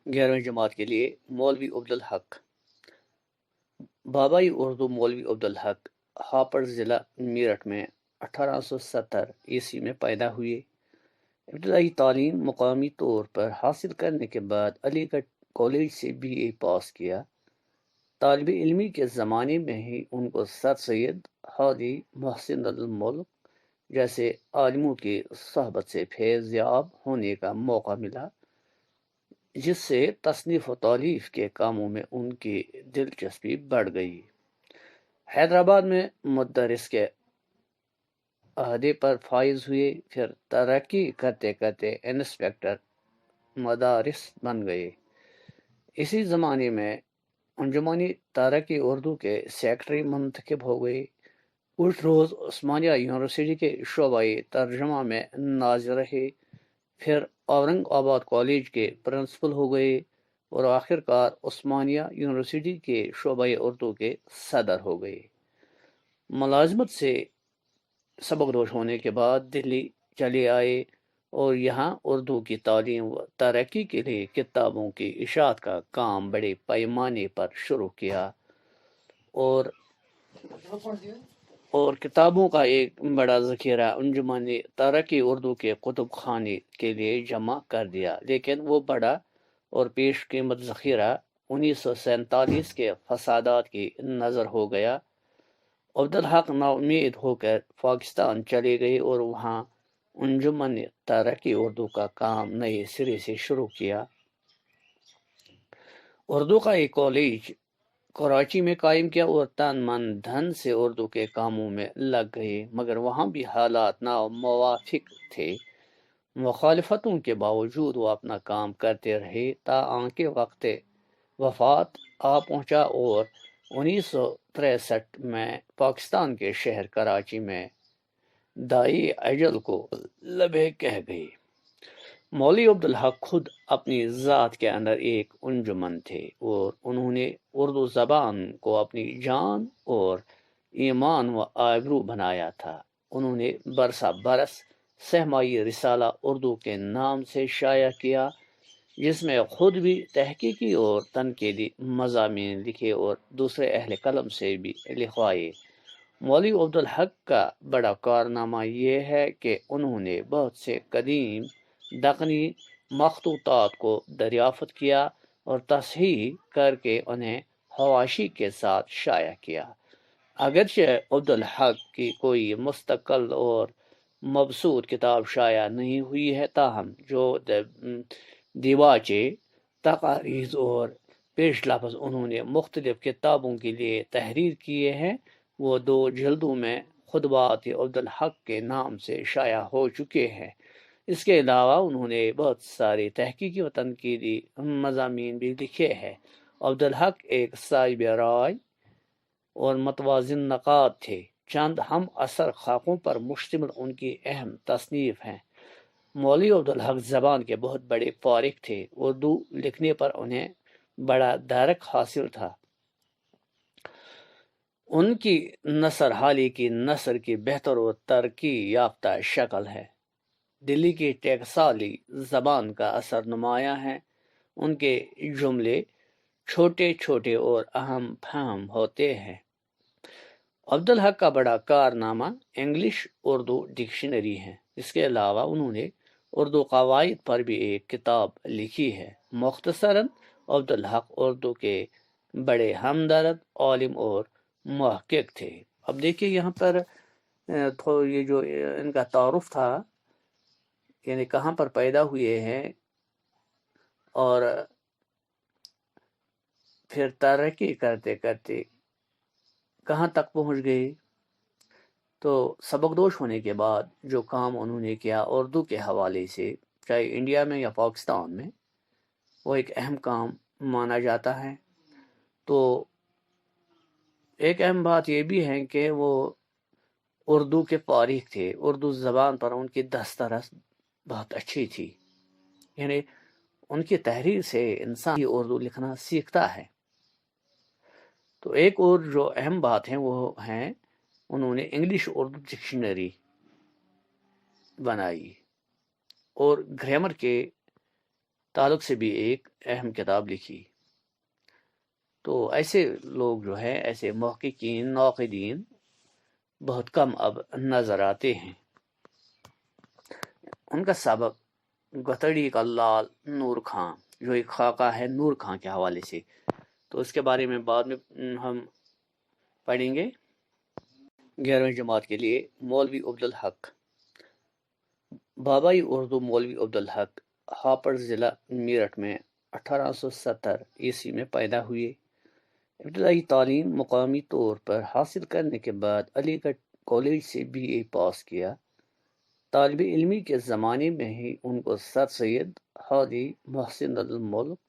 11वीं जमात के लिए मौलवी अब्दुल हक। बाबाई उर्दू मौलवी अब्दुल हक हापुड़ ज़िला मेरठ में 1870 ईस्वी में पैदा हुए। इब्तदाई तालीम मुकामी तौर पर हासिल करने के बाद अलीगढ़ कॉलेज से BA पास किया। तालिब इल्मी के ज़माने में ही उनको सर सैयद हाजी मोहसिन अल मुल्क जैसे आलिमों की सोहबत से फैज़ याब होने का मौका मिला, जिससे तसनीफ़ व तालीफ़ के कामों में उनकी दिलचस्पी बढ़ गई। हैदराबाद में मुदर्रिस के अहदे पर फाइज हुए, फिर तरक्की करते करते इंस्पेक्टर मदारिस बन गए। इसी ज़माने में अंजुमन तरक्की उर्दू के सेक्रेटरी मुंतखब हो गए। कुछ रोज़ उस्मानिया यूनिवर्सिटी के शोबाए तर्जुमा में नाज़िर रहे, फिर औरंगाबाद कॉलेज के प्रिंसिपल हो गए और आखिरकार उस्मानिया यूनिवर्सिटी के शोबाए उर्दू के सदर हो गए। मुलाजमत से सबकदोश होने के बाद दिल्ली चले आए और यहाँ उर्दू की तालीम व तरक्की के लिए किताबों की इशाअत का काम बड़े पैमाने पर शुरू किया और किताबों का एक बड़ा ज़ख़ीरा अंजुमन तरक्की उर्दू के कुतुब खाने के लिए जमा कर दिया, लेकिन वो बड़ा और पेश कीमत ज़ख़ीरा 1947 के फसादात की नज़र हो गया। अब्दुल हक नाउम्मीद होकर पाकिस्तान चले गए और वहाँ अंजुमन तरक्की उर्दू का काम नए सिरे से शुरू किया। उर्दू का एक कॉलेज कराची में कायम किया और तन मन धन से उर्दू के कामों में लग गए, मगर वहाँ भी हालात नामुवाफिक थे। मुखालफतों के बावजूद वो अपना काम करते रहे ताकि वक्त वफात आ पहुँचा और 1963 में पाकिस्तान के शहर कराची में दाई अजल को लबे कह गए। मौलवी अब्दुल हक खुद अपनी ज़ात के अंदर एक अंजुमन थे और उन्होंने उर्दू ज़बान को अपनी जान और ईमान व आबरू बनाया था। उन्होंने बरसा बरस सहमाई रिसाला उर्दू के नाम से शाया किया, जिसमें खुद भी तहकीकी और तनकीदी मज़ामीन लिखे और दूसरे अहले कलम से भी लिखवाए। मौलवी अब्दुल हक का बड़ा कारनामा यह है कि उन्होंने बहुत से कदीम दक्कनी मखतूतात को दरियाफ्त किया और तसहीह करके उन्हें हवाशी के साथ शाया किया। अगरचे अब्दुल हक की कोई मुस्तक़ल और मबसूत किताब शाया नहीं हुई है, ताहम जो दिवाचे तकारीज़ और पेश लफ्ज़ उन्होंने मुख्तलिफ किताबों के लिए तहरीर किए हैं, वो 2 जल्दों में खुतबात अब्दुल हक के नाम से शाया हो चुके हैं। इसके अलावा उन्होंने बहुत सारे तहकीकी व तनकीदी मज़ामीन भी लिखे हैं। अब्दुल हक एक साहिब राय और मतवाज़िन नक़ाद थे। चंद हम असर खाकों पर मुश्तमिल उनकी अहम तसनीफ़ हैं। मौलवी अब्दुल हक ज़बान के बहुत बड़े फ़ारिग थे। उर्दू लिखने पर उन्हें बड़ा दरक हासिल था। उनकी नसर हाली की नसर की बेहतर और तरक्की याफ्ता शक्ल है। दिल्ली की टकसाली ज़बान का असर नुमाया है। उनके जुमले छोटे छोटे और अहम फहम होते हैं। अब्दुल हक का बड़ा कारनामा इंग्लिश उर्दू डिक्शनरी है। इसके अलावा उन्होंने उर्दू कवायद पर भी एक किताब लिखी है। मुख्तसरन अब्दुल हक उर्दू के बड़े हमदर्द आलिम और मुहक्किक थे। अब देखिए यहाँ पर तो ये जो इनका तारुफ था, यानी कहाँ पर पैदा हुए हैं और फिर तरक्की करते करते कहाँ तक पहुँच गए। तो सबकदोश होने के बाद जो काम उन्होंने किया उर्दू के हवाले से, चाहे इंडिया में या पाकिस्तान में, वो एक अहम काम माना जाता है। तो एक अहम बात ये भी है कि वो उर्दू के फ़ारिग थे। उर्दू ज़बान पर उनकी दस्तरस बहुत अच्छी थी, यानी उनकी तहरीर से इंसान उर्दू लिखना सीखता है। तो एक और जो अहम बात है वो है उन्होंने इंग्लिश उर्दू डिक्शनरी बनाई और ग्रामर के تعلق سے بھی ایک اہم کتاب لکھی۔ تو ایسے لوگ جو ہیں، ایسے محققین ناقدین بہت کم اب نظر آتے ہیں۔ ان کا سبب گتڑی کا لال نور خان، جو ایک خاکہ ہے نور خان کے حوالے سے، تو اس کے بارے میں بعد میں ہم پڑھیں گے۔ 11ویں جماعت کے لیے مولوی عبدالحق، بابائی اردو مولوی عبدالحق ہاپڑ ضلع میرٹھ میں 1870 عیسوی میں پیدا ہوئے۔ ابتدائی تعلیم مقامی طور پر حاصل کرنے کے بعد علی گڑھ کالج سے BA پاس کیا۔ طالب علمی کے زمانے میں ہی ان کو سر سید حاجی محسن الملک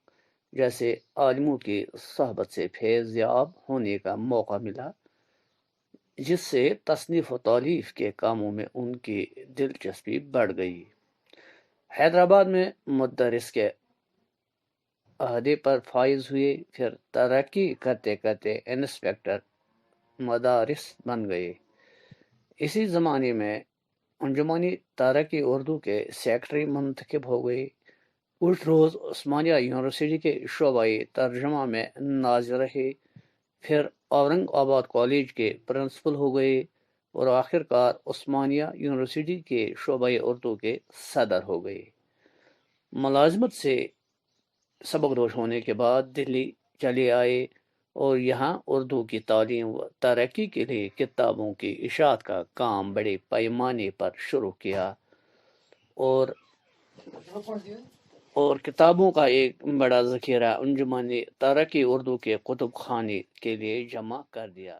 جیسے عالموں کی صحبت سے فیض یاب ہونے کا موقع ملا، جس سے تصنیف و تالیف کے کاموں میں ان کی دلچسپی بڑھ گئی۔ حیدرآباد میں مدرس کے عہدے پر فائز ہوئے، پھر ترقی کرتے کرتے انسپکٹر مدارس بن گئے۔ اسی زمانے میں انجمن ترقی اردو کے سیکرٹری منتخب ہو گئے۔ کچھ روز عثمانیہ یونیورسٹی کے شعبہ ترجمہ میں ناظر رہے، پھر اورنگ آباد کالج کے پرنسپل ہو گئے اور آخر کار عثمانیہ یونیورسٹی کے شعبہ اردو کے صدر ہو گئے۔ ملازمت سے سبق دوش ہونے کے بعد دلی چلے آئے اور یہاں اردو کی تعلیم و ترقی کے لیے کتابوں کی اشاعت کا کام بڑے پیمانے پر شروع کیا اور کتابوں کا ایک بڑا ذخیرہ انجمن ترقی اردو کے کتب خانے کے لیے جمع کر دیا۔